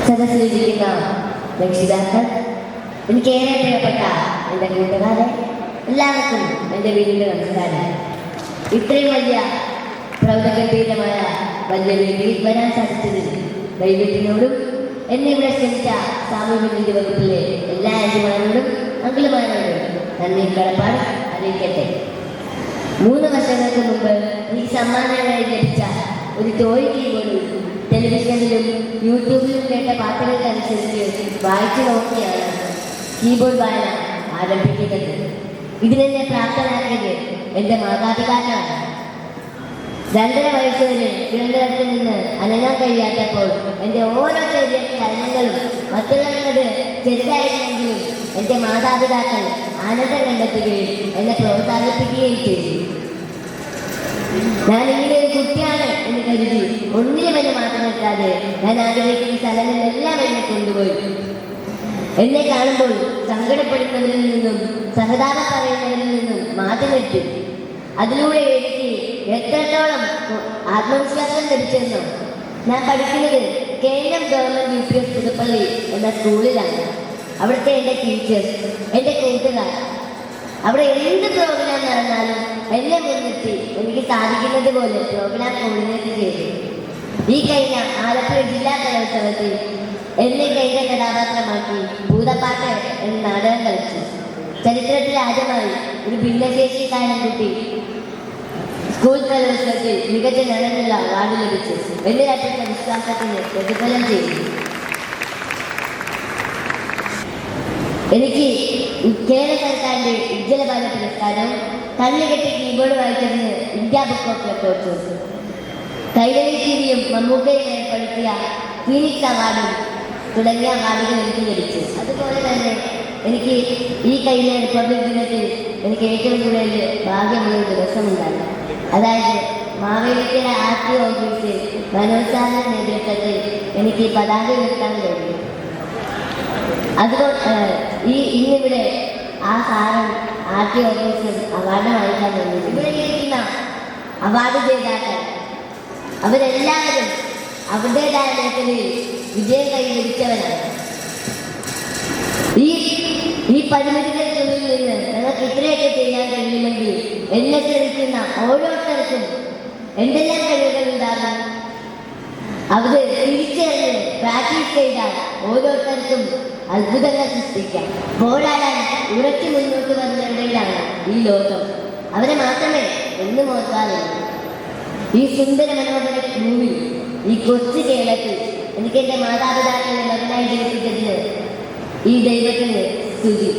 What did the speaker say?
സദസ്സിലിരിക്കുന്ന രക്ഷിതാക്കൾ, എനിക്കേറെ പ്രിയപ്പെട്ട എൻ്റെ കൂട്ടുകാരെ, എല്ലാവർക്കും എൻ്റെ വീടിൻ്റെ നമസ്കാരം. ഇത്രയും വലിയ പ്രൗഢഗംഭീരമായ വലിയ വീട്ടിൽ വരാൻ സാധിച്ചതിൽ ദൈവത്തിനോടും എന്നെ ഇവിടെ ക്ഷണിച്ച സാമൂഹ്യ വകുപ്പിലെ എല്ലാ ആന്റിമാരോടും അങ്കിളുമാരോടും നന്ദി കടപ്പാട് അറിയിക്കട്ടെ. 3 വർഷങ്ങൾക്ക് മുമ്പ് ഈ സമ്മാനമായി ലഭിച്ച ഒരു ടോയ് കീബോർഡ് ടെലിവിഷനിലും യൂട്യൂബിലും കേട്ട പാട്ടുകൾക്കനുസരിച്ച് വായിച്ചു നോക്കിയാണ് കീബോർഡ് വായന ആരംഭിക്കുന്നത്. ഇതിനെന്നെ പ്രാപ്തനാക്കിയത് എൻ്റെ മാതാപിതാക്കളാണ്. 2.5 വയസ്സ് വരെ തിരുവനന്തപുരത്ത് നിന്ന് അനങ്ങാൻ കഴിയാത്തപ്പോൾ എൻ്റെ ഓരോ ചെറിയ ചലനങ്ങളും മറ്റുള്ളവരുടെ ചെറുതായിരുന്നെങ്കിലും എൻ്റെ മാതാപിതാക്കൾ ആനന്ദം കണ്ടെത്തുകയും എന്നെ പ്രോത്സാഹിപ്പിക്കുകയും ചെയ്തു. ഞാൻ ഇങ്ങനെ ഒരു കുട്ടിയാണ് എന്ന് കരുതി ഒന്നിനും എന്നെ മാറ്റം നിർത്താതെ ഞാൻ ആഗ്രഹിക്കുന്ന സ്ഥലങ്ങളിലെല്ലാം എന്നെ കൊണ്ടുപോയി. എന്നെ കാണുമ്പോൾ സങ്കടപ്പെടുന്നവരിൽ നിന്നും സഹതാപം പറയുന്നവരിൽ നിന്നും മാറ്റി നിർത്തി. അതിലൂടെ എനിക്ക് എത്രത്തോളം ആത്മവിശ്വാസം ലഭിച്ചെന്നോ. ഞാൻ പഠിക്കുന്നത് KM ഗവൺമെന്റ് UPS പുതുപ്പള്ളി എന്ന സ്കൂളിലാണ്. അവിടുത്തെ എൻ്റെ ടീച്ചേഴ്സ്, എൻ്റെ കൂട്ടുകാർ, അവിടെ എന്ത് പ്രോഗ്രാം നടന്നാലും എന്നെ മുൻനിർത്തി എനിക്ക് സാധിക്കുന്നത് പോലെ പ്രോഗ്രാം കോർഡിനേറ്റ് ചെയ്തു. ഈ കഴിഞ്ഞ ആലപ്പുഴ ജില്ലാ കലോത്സവത്തിൽ എന്നെ കേന്ദ്ര കഥാപാത്രമാക്കി ഭൂതപ്പാട്ട് എന്ന നാടകം കളിച്ചു. ചരിത്രത്തിൽ ആദ്യമായി ഒരു ഭിന്നശേഷിക്കാരൻ കുട്ടി സ്കൂൾ കലോത്സവത്തിൽ മികച്ച നടനുള്ള അവാർഡ് ലഭിച്ചു. എന്നെ അർപ്പിച്ച വിശ്വാസത്തിന് പ്രതിഫലം ചെയ്തു. എനിക്ക് കേരള സർക്കാരിൻ്റെ ഉജ്ജ്വലഭാരത പുരസ്കാരവും കണ്ണുകെട്ടി കീബോർഡ് വായിച്ചതിന് ഇന്ത്യ ബുക്ക് ഓഫ് റെക്കോർഡ്സും കൈരളി TVയും മമ്മൂക്കയും ഏർപ്പെടുത്തിയ ഫീനിക്സ് അവാർഡും തുടങ്ങിയ അവാർഡുകൾ എനിക്ക് ലഭിച്ചു. അതുപോലെ തന്നെ എനിക്ക് ഈ കഴിഞ്ഞ റിപ്പബ്ലിക് ദിനത്തിൽ എനിക്ക് ഏറ്റവും കൂടുതൽ ഭാഗ്യമുള്ള ദിവസമുണ്ടായി. അതായത് മാവേലിക്കര RTO ഓഫീസിൽ മനോജ് സാറിന്റെ നേതൃത്വത്തിൽ എനിക്ക് പതാക ഉയർത്താൻ കഴിഞ്ഞു. അതുകൊണ്ട് ഇന്നിവിടെ ആ സാറും RTO ഓഫീസും അവാർഡ് വാങ്ങിക്കാൻ കഴിഞ്ഞു. ഇവിടെ ഇരിക്കുന്ന അവാർഡ് ജേതാക്കൾ അവരെല്ലാവരും അവരുടേതായ മേഖലയിൽ വിജയം കൈവരിച്ചവരാണ്. ഈ പരിമിതികൾക്കുള്ളിൽ നിന്ന് ഞങ്ങൾക്ക് ഇത്രയൊക്കെ ചെയ്യാൻ കഴിയുമെങ്കിൽ എന്നെ ശ്രമിക്കുന്ന ഓരോരുത്തർക്കും എന്തെല്ലാം കഴിവുകളുണ്ടാകും അത് തിരിച്ചറിഞ്ഞ് പ്രാക്ടീസ് ചെയ്താൽ ഓരോരുത്തർക്കും അത്ഭുതങ്ങൾ സൃഷ്ടിക്കാം. പോരാടാൻ ഉറച്ചു മുന്നോട്ട് വരുന്നവരുടെയാണ് ഈ ലോകം. അവരെ മാത്രമേ എന്നും ഓർക്കാറുള്ളൂ. ഈ സുന്ദര മനോഹര ഭൂമി, ഈ കൊച്ചു കേരളത്തിൽ എനിക്ക് എൻ്റെ മാതാപിതാക്കളെ മകനായി ജനിപ്പിച്ചതിന് ഈ ദൈവത്തിന് സ്തുതി.